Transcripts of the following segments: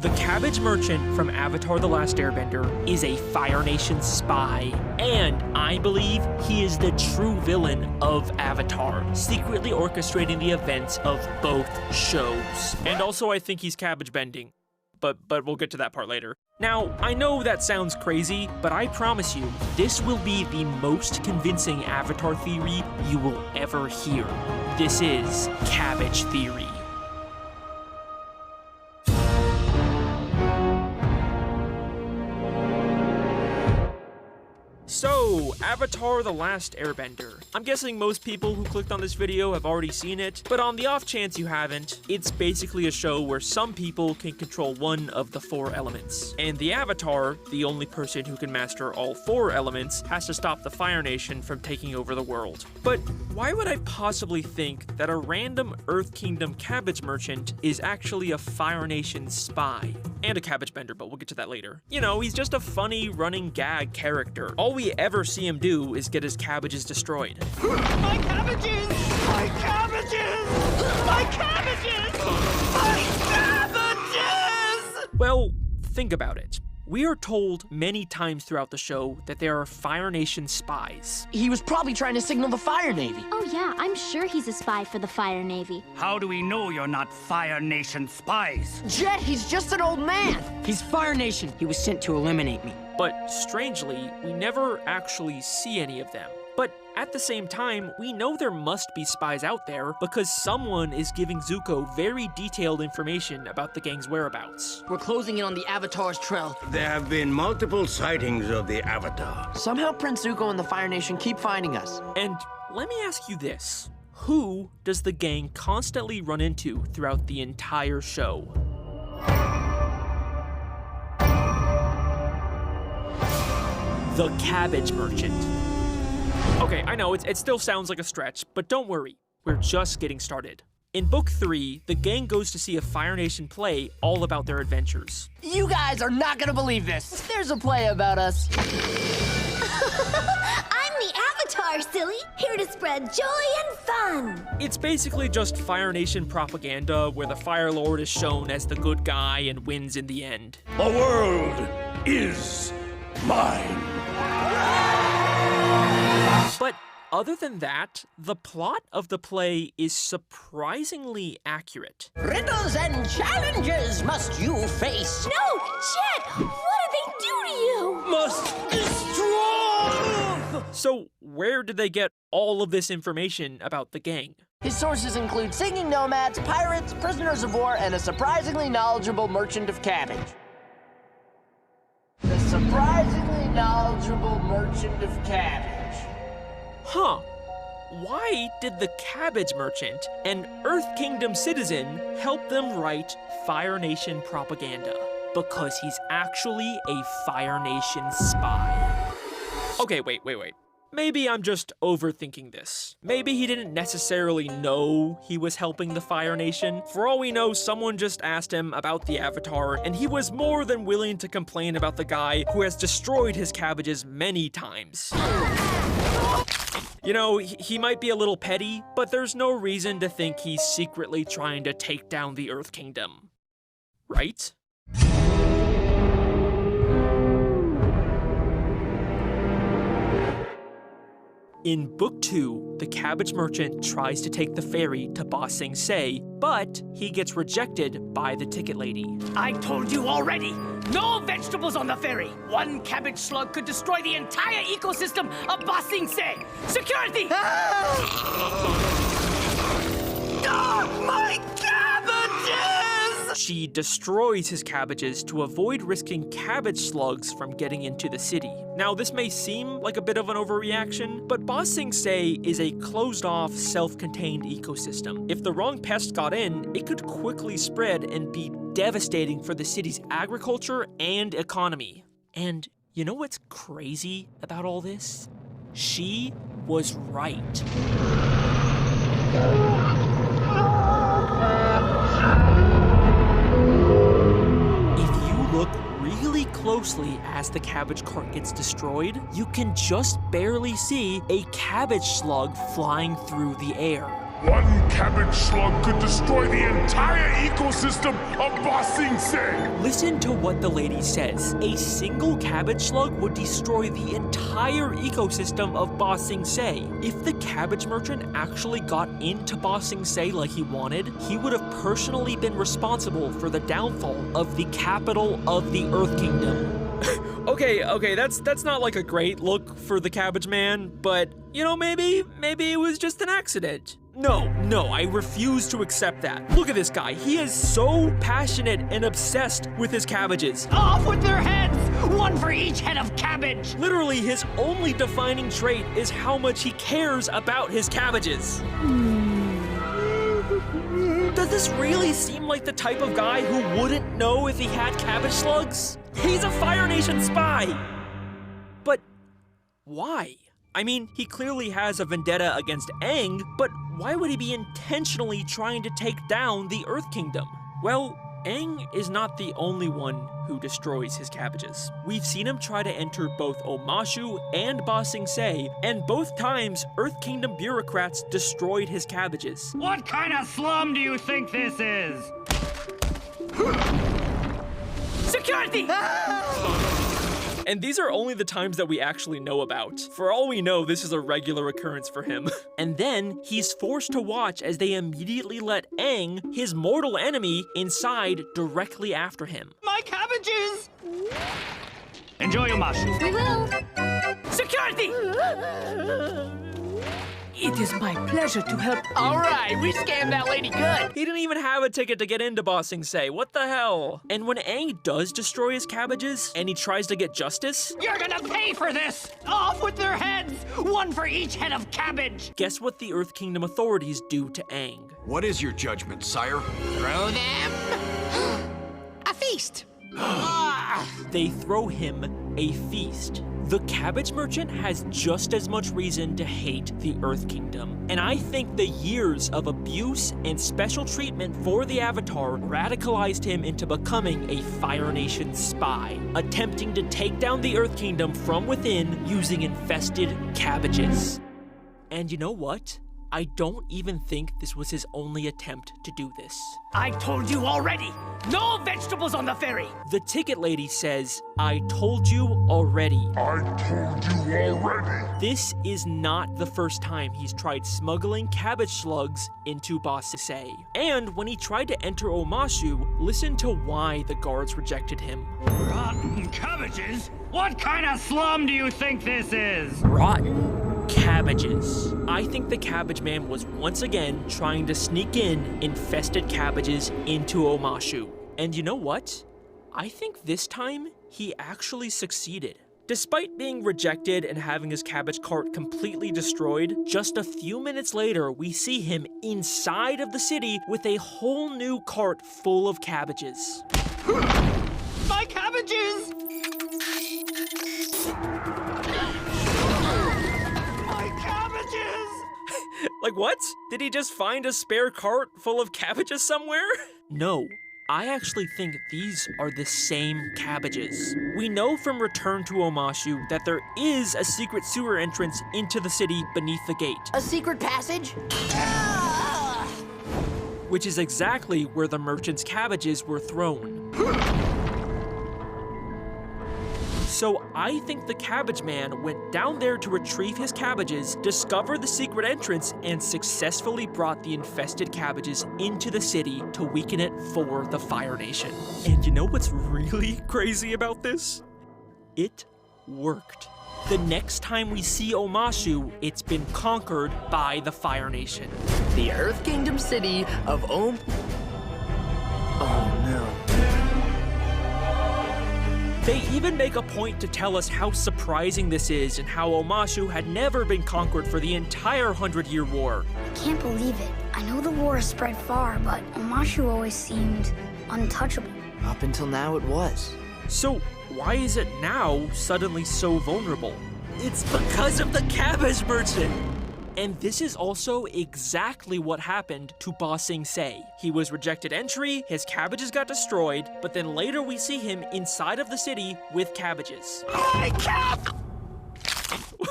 The Cabbage Merchant from Avatar: The Last Airbender is a Fire Nation spy, and I believe he is the true villain of Avatar, secretly orchestrating the events of both shows. And also I think he's cabbage bending, but we'll get to that part later. Now, I know that sounds crazy, but I promise you, this will be the most convincing Avatar theory you will ever hear. This is Cabbage Theory. So, Avatar: The Last Airbender. I'm guessing most people who clicked on this video have already seen it, but on the off chance you haven't, it's basically a show where some people can control one of the 4 elements. And the Avatar, the only person who can master all 4 elements, has to stop the Fire Nation from taking over the world. But why would I possibly think that a random Earth Kingdom cabbage merchant is actually a Fire Nation spy? And a cabbage bender, but we'll get to that later. You know, he's just a funny running gag character. All we ever see him do is get his cabbages destroyed. My cabbages! My cabbages! My cabbages! My cabbages! Well, think about it. We are told many times throughout the show that there are Fire Nation spies. He was probably trying to signal the Fire Navy. Oh yeah, I'm sure he's a spy for the Fire Navy. How do we know you're not Fire Nation spies? Jet, he's just an old man. He's Fire Nation. He was sent to eliminate me. But strangely, we never actually see any of them. But at the same time, we know there must be spies out there because someone is giving Zuko very detailed information about the gang's whereabouts. We're closing in on the Avatar's trail. There have been multiple sightings of the Avatar. Somehow Prince Zuko and the Fire Nation keep finding us. And let me ask you this. Who does the gang constantly run into throughout the entire show? The Cabbage Merchant. Okay, I know, it still sounds like a stretch, but don't worry, we're just getting started. In Book 3, the gang goes to see a Fire Nation play all about their adventures. You guys are not gonna believe this. There's a play about us. I'm the Avatar, silly! Here to spread joy and fun! It's basically just Fire Nation propaganda where the Fire Lord is shown as the good guy and wins in the end. The world is mine. But other than that, the plot of the play is surprisingly accurate. Riddles and challenges must you face. No! Jet! What did they do to you? Must destroy! So where did they get all of this information about the gang? His sources include singing nomads, pirates, prisoners of war, and a surprisingly knowledgeable merchant of cabbage. The surprisingly knowledgeable merchant of cabbage. Huh. Why did the Cabbage Merchant, an Earth Kingdom citizen, help them write Fire Nation propaganda? Because he's actually a Fire Nation spy. Okay, wait. Maybe I'm just overthinking this. Maybe he didn't necessarily know he was helping the Fire Nation. For all we know, someone just asked him about the Avatar, and he was more than willing to complain about the guy who has destroyed his cabbages many times. You know, he might be a little petty, but there's no reason to think he's secretly trying to take down the Earth Kingdom. Right? In Book 2, the Cabbage Merchant tries to take the ferry to Ba Sing Se, but he gets rejected by the ticket lady. I told you already! No vegetables on the ferry! One cabbage slug could destroy the entire ecosystem of Ba Sing Se! Security! My cabbages! She destroys his cabbages to avoid risking cabbage slugs from getting into the city. Now, this may seem like a bit of an overreaction, but Ba Sing Se is a closed-off, self-contained ecosystem. If the wrong pest got in, it could quickly spread and be devastating for the city's agriculture and economy. And you know what's crazy about all this? She was right. Look really closely as the cabbage cart gets destroyed, you can just barely see a cabbage slug flying through the air. One cabbage slug could destroy the entire ecosystem of Ba Sing Se. Listen to what the lady says. A single cabbage slug would destroy the entire ecosystem of Ba Sing Se. If the cabbage merchant actually got into Ba Sing Se like he wanted, he would have personally been responsible for the downfall of the capital of the Earth Kingdom. Okay, that's not like a great look for the Cabbage Man, but, you know, maybe it was just an accident. No, I refuse to accept that. Look at this guy. He is so passionate and obsessed with his cabbages. Off with their heads! One for each head of cabbage! Literally, his only defining trait is how much he cares about his cabbages. Does this really seem like the type of guy who wouldn't know if he had cabbage slugs? He's a Fire Nation spy! But why? I mean, he clearly has a vendetta against Aang, but why would he be intentionally trying to take down the Earth Kingdom? Well, Aang is not the only one who destroys his cabbages. We've seen him try to enter both Omashu and Ba Sing Se, and both times Earth Kingdom bureaucrats destroyed his cabbages. What kind of slum do you think this is? Security! And these are only the times that we actually know about. For all we know, this is a regular occurrence for him. And then he's forced to watch as they immediately let Aang, his mortal enemy, inside directly after him. My cabbages! Enjoy your mush. We will. Security! It is my pleasure to help. All right, we scammed that lady good. He didn't even have a ticket to get into Ba Sing Se. What the hell? And when Aang does destroy his cabbages, and he tries to get justice, You're gonna pay for this! Off with their heads! One for each head of cabbage! guess what the Earth Kingdom authorities do to Aang? What is your judgment, sire? Throw them a feast. They throw him a feast. The cabbage merchant has just as much reason to hate the Earth Kingdom. And I think the years of abuse and special treatment for the Avatar radicalized him into becoming a Fire Nation spy, attempting to take down the Earth Kingdom from within using infested cabbages. And you know what? I don't even think this was his only attempt to do this. I told you already! No vegetables on the ferry! The ticket lady says, I told you already. I told you already. This is not the first time he's tried smuggling cabbage slugs into Ba Sing Se. And when he tried to enter Omashu, listen to why the guards rejected him. Rotten cabbages? What kind of slum do you think this is? Rotten cabbages. I think the Cabbage Man was once again trying to sneak in infested cabbages into Omashu. And you know what? I think this time he actually succeeded. Despite being rejected and having his cabbage cart completely destroyed, just a few minutes later we see him inside of the city with a whole new cart full of cabbages. My cabbages! Like what? Did he just find a spare cart full of cabbages somewhere? No, I actually think these are the same cabbages. We know from Return to Omashu that there is a secret sewer entrance into the city beneath the gate, A secret passage? which is exactly where the merchant's cabbages were thrown. So I think the Cabbage Man went down there to retrieve his cabbages, discover the secret entrance, and successfully brought the infested cabbages into the city to weaken it for the Fire Nation. And you know what's really crazy about this? It worked. The next time we see Omashu, it's been conquered by the Fire Nation. The Earth Kingdom city of Oh no. They even make a point to tell us how surprising this is and how Omashu had never been conquered for the entire 100-Year War. I can't believe it. I know the war has spread far, but Omashu always seemed untouchable. Up until now it was. So why is it now suddenly so vulnerable? It's because of the Cabbage Merchant! And this is also exactly what happened to Ba Sing Se. He was rejected entry, his cabbages got destroyed, but then later we see him inside of the city with cabbages. My cap!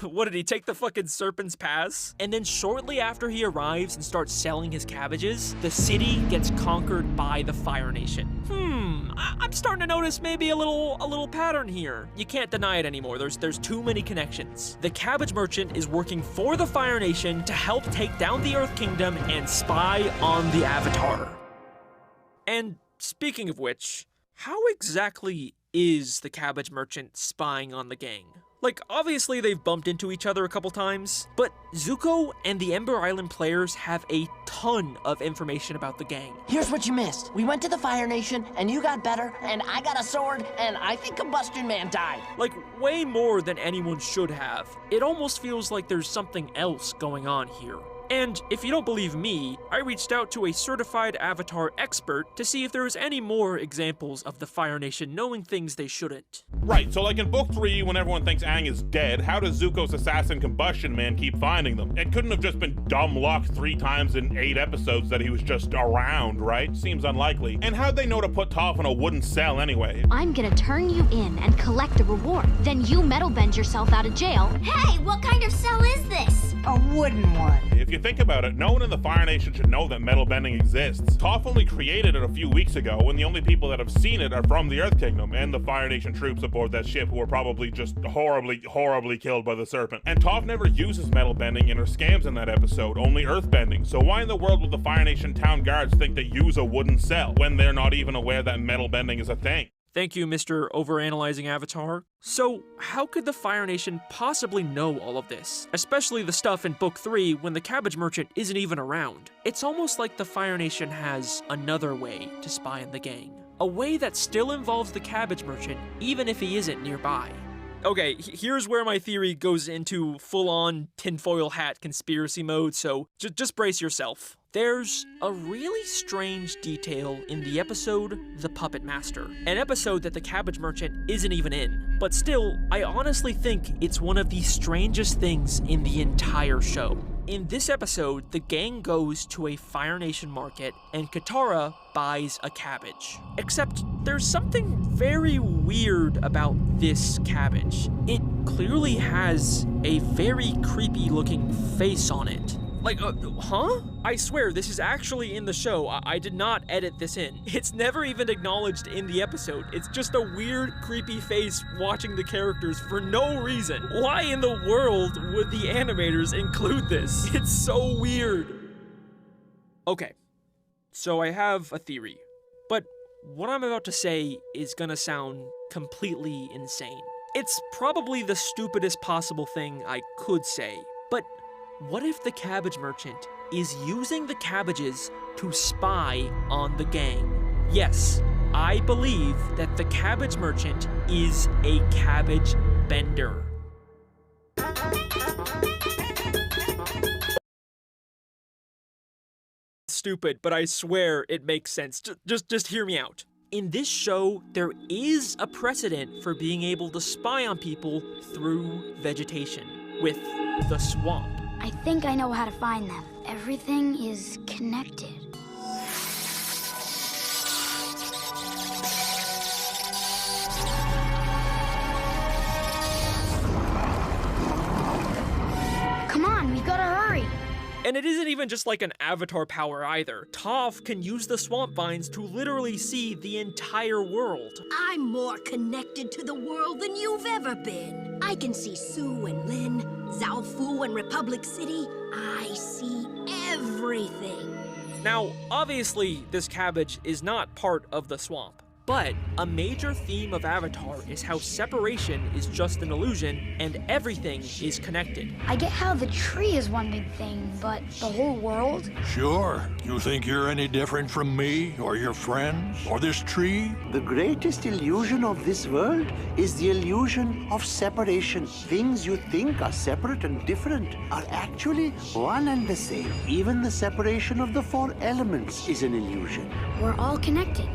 What did he take the fucking serpent's pass? And then shortly after he arrives and starts selling his cabbages, the city gets conquered by the Fire Nation. I'm starting to notice maybe a little pattern here. You can't deny it anymore. There's too many connections. The Cabbage Merchant is working for the Fire Nation to help take down the Earth Kingdom and spy on the Avatar. And speaking of which, how exactly is the Cabbage Merchant spying on the gang? Like, obviously they've bumped into each other a couple times, but Zuko and the Ember Island players have a ton of information about the gang. Here's what you missed. We went to the Fire Nation, and you got better, and I got a sword, and I think Combustion Man died. Like, way more than anyone should have. It almost feels like there's something else going on here. And if you don't believe me, I reached out to a certified Avatar expert to see if there was any more examples of the Fire Nation knowing things they shouldn't. Right, so like in Book 3, when everyone thinks Aang is dead, how does Zuko's assassin Combustion Man keep finding them? It couldn't have just been dumb luck 3 times in 8 episodes that he was just around, right? Seems unlikely. And how'd they know to put Toph in a wooden cell anyway? I'm gonna turn you in and collect a reward. Then you metal bend yourself out of jail. Hey, what kind of cell is this? A wooden one. If you think about it, no one in the Fire Nation should know that metal bending exists. Toph only created it a few weeks ago, and the only people that have seen it are from the Earth Kingdom and the Fire Nation troops aboard that ship who were probably just horribly killed by the serpent. And Toph never uses metal bending in her scams in that episode, only earth bending. So why in the world would the Fire Nation town guards think they use a wooden cell when they're not even aware that metal bending is a thing? Thank you, Mr. Overanalyzing Avatar. So, how could the Fire Nation possibly know all of this? Especially the stuff in Book 3 when the Cabbage Merchant isn't even around. It's almost like the Fire Nation has another way to spy on the gang. A way that still involves the Cabbage Merchant, even if he isn't nearby. Okay, here's where my theory goes into full-on tinfoil hat conspiracy mode, so just brace yourself. There's a really strange detail in the episode The Puppet Master, an episode that the Cabbage Merchant isn't even in. But still, I honestly think it's one of the strangest things in the entire show. In this episode, the gang goes to a Fire Nation market and Katara buys a cabbage. Except there's something very weird about this cabbage. It clearly has a very creepy looking face on it. Like, huh? I swear, this is actually in the show. I did not edit this in. It's never even acknowledged in the episode. It's just a weird, creepy face watching the characters for no reason. Why in the world would the animators include this? It's so weird. Okay, so I have a theory. But what I'm about to say is gonna sound completely insane. It's probably the stupidest possible thing I could say, but what if the Cabbage Merchant is using the cabbages to spy on the gang? Yes, I believe that the Cabbage Merchant is a cabbage bender. Stupid, but I swear it makes sense. Just hear me out. In this show, there is a precedent for being able to spy on people through vegetation, with the swamp. I think I know how to find them. Everything is connected. Come on, we gotta hurry. And it isn't even just like an avatar power either. Toph can use the swamp vines to literally see the entire world. I'm more connected to the world than you've ever been. I can see Sue and Lin, Zaofu and Republic City. I see everything. Now, obviously, this cabbage is not part of the swamp. But a major theme of Avatar is how separation is just an illusion and everything is connected. I get how the tree is one big thing, but the whole world? Sure. You think you're any different from me, or your friends, or this tree? The greatest illusion of this world is the illusion of separation. Things you think are separate and different are actually one and the same. Even the separation of the 4 elements is an illusion. We're all connected.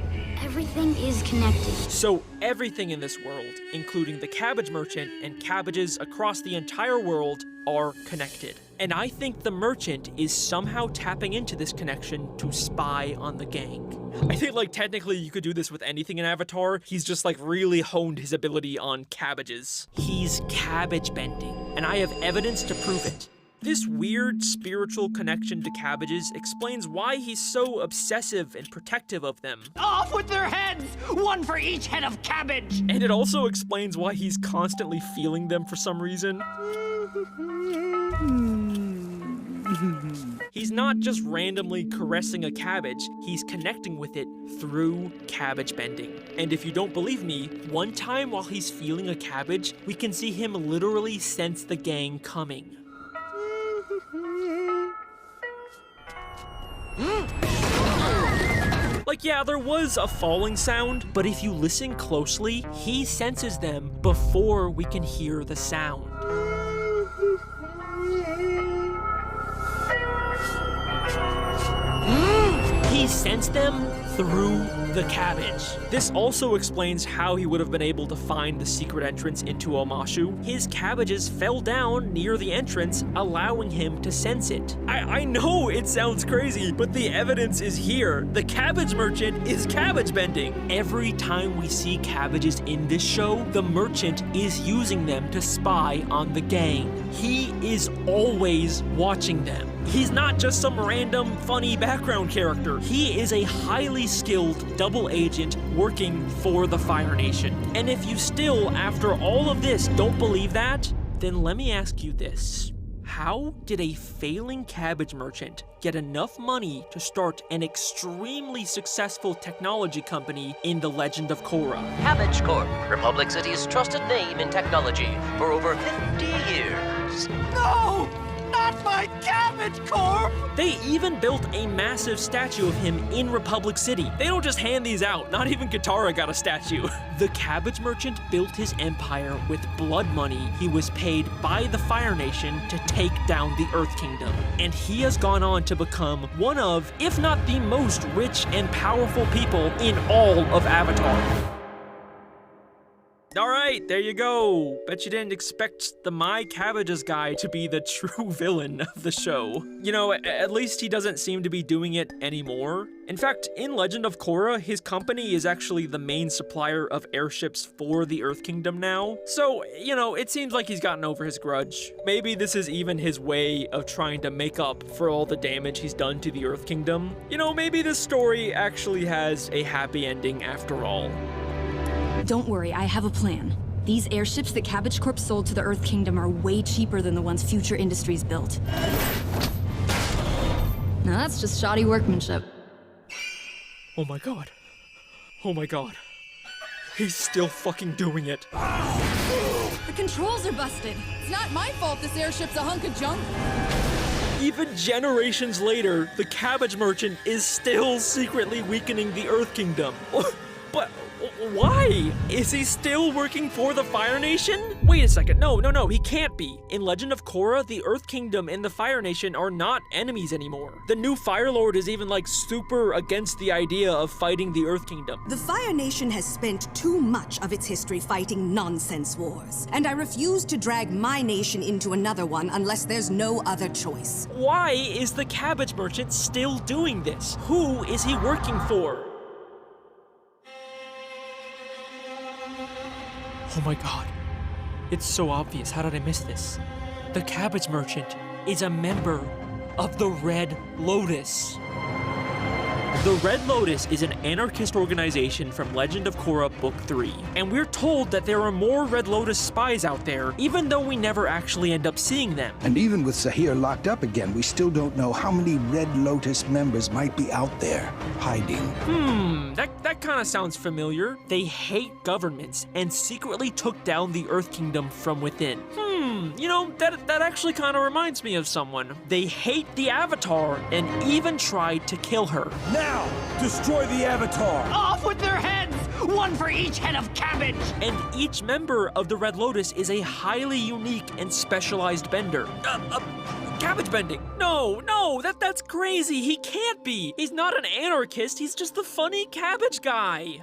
Everything is connected. So everything in this world, including the Cabbage Merchant and cabbages across the entire world, are connected. And I think the merchant is somehow tapping into this connection to spy on the gang. I think, like, technically you could do this with anything in Avatar. He's just, like, really honed his ability on cabbages. He's cabbage bending. and I have evidence to prove it. This weird spiritual connection to cabbages explains why he's so obsessive and protective of them. Off with their heads! One for each head of cabbage! And it also explains why he's constantly feeling them for some reason. He's not just randomly caressing a cabbage, he's connecting with it through cabbage bending. And if you don't believe me, one time while he's feeling a cabbage, we can see him literally sense the gang coming. Like, yeah, there was a falling sound, but if you listen closely, he senses them before we can hear the sound. He sensed them through the cabbage. This also explains how he would have been able to find the secret entrance into Omashu. His cabbages fell down near the entrance, allowing him to sense it. I know it sounds crazy, but the evidence is here. The cabbage merchant is cabbage bending. Every time we see cabbages in this show, the merchant is using them to spy on the gang. He is always watching them. He's not just some random, funny background character. He is a highly skilled double agent working for the Fire Nation. And if you still, after all of this, don't believe that, then let me ask you this. How did a failing cabbage merchant get enough money to start an extremely successful technology company in the Legend of Korra? Cabbage Corp, Republic City's trusted name in technology for over 50 years. No! Not my Cabbage Corp! They even built a massive statue of him in Republic City. They don't just hand these out, not even Katara got a statue. The cabbage merchant built his empire with blood money he was paid by the Fire Nation to take down the Earth Kingdom. And he has gone on to become one of, if not the most rich and powerful people in all of Avatar. All right, there you go. Bet you didn't expect the My Cabbages guy to be the true villain of the show. You know, at least he doesn't seem to be doing it anymore. In fact, in Legend of Korra, his company is actually the main supplier of airships for the Earth Kingdom now. So, you know, it seems like he's gotten over his grudge. Maybe this is even his way of trying to make up for all the damage he's done to the Earth Kingdom. You know, maybe this story actually has a happy ending after all. Don't worry, I have a plan. These airships that Cabbage Corp sold to the Earth Kingdom are way cheaper than the ones Future Industries built. Now that's just shoddy workmanship. Oh my god. Oh my god. He's still fucking doing it. The controls are busted. It's not my fault this airship's a hunk of junk. Even generations later, the cabbage merchant is still secretly weakening the Earth Kingdom. But why? Is he still working for the Fire Nation? Wait a second, no, he can't be. In Legend of Korra, the Earth Kingdom and the Fire Nation are not enemies anymore. The new Fire Lord is even like super against the idea of fighting the Earth Kingdom. The Fire Nation has spent too much of its history fighting nonsense wars, and I refuse to drag my nation into another one unless there's no other choice. Why is the cabbage merchant still doing this? Who is he working for? Oh my god. It's so obvious. How did I miss this? The cabbage merchant is a member of the Red Lotus. The Red Lotus is an anarchist organization from Legend of Korra Book 3, and we're told that there are more Red Lotus spies out there, even though we never actually end up seeing them. And even with Zahir locked up again, we still don't know how many Red Lotus members might be out there, hiding. That kind of sounds familiar. They hate governments and secretly took down the Earth Kingdom from within. You know, that actually kind of reminds me of someone. They hate the Avatar and even tried to kill her. Now, destroy the Avatar! Off with their heads! One for each head of cabbage! And each member of the Red Lotus is a highly unique and specialized bender. Cabbage bending. No, that's crazy. He can't be. He's not an anarchist. He's just the funny cabbage guy.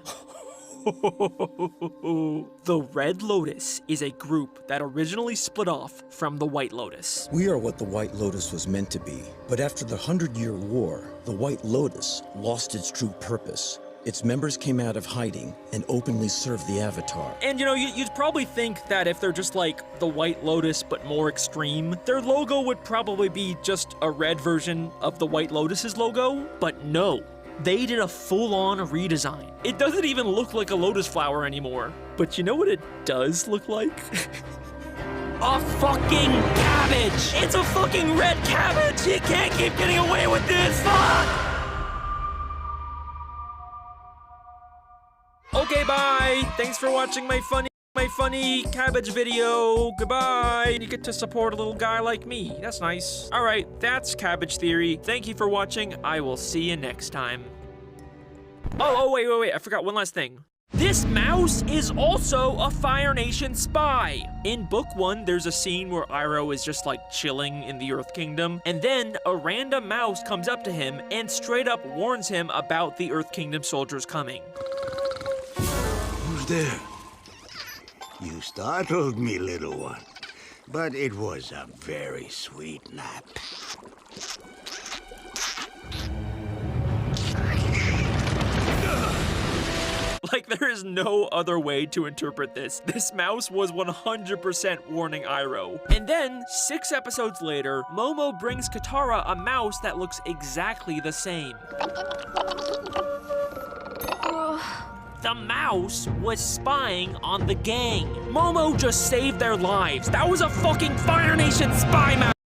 The Red Lotus is a group that originally split off from the White Lotus. We are what the White Lotus was meant to be, but after the 100-Year War, the White Lotus lost its true purpose. Its members came out of hiding and openly served the Avatar. And you know, you'd probably think that if they're just like the White Lotus but more extreme, their logo would probably be just a red version of the White Lotus's logo, but no. They did a full-on redesign. It doesn't even look like a lotus flower anymore. But you know what it does look like? A fucking cabbage! It's a fucking red cabbage! You can't keep getting away with this! Fuck! Okay, bye! Thanks for watching my funny cabbage video. Goodbye! You get to support a little guy like me. That's nice. Alright, that's Cabbage Theory. Thank you for watching. I will see you next time. Oh, wait. I forgot one last thing. This mouse is also a Fire Nation spy. In book 1, there's a scene where Iroh is just like chilling in the Earth Kingdom, and then a random mouse comes up to him and straight up warns him about the Earth Kingdom soldiers coming. Who's there? You startled me, little one. But it was a very sweet nap. Like, there is no other way to interpret this. This mouse was 100% warning Iroh. And then, 6 episodes later, Momo brings Katara a mouse that looks exactly the same. The mouse was spying on the gang. Momo just saved their lives. That was a fucking Fire Nation spy mouse!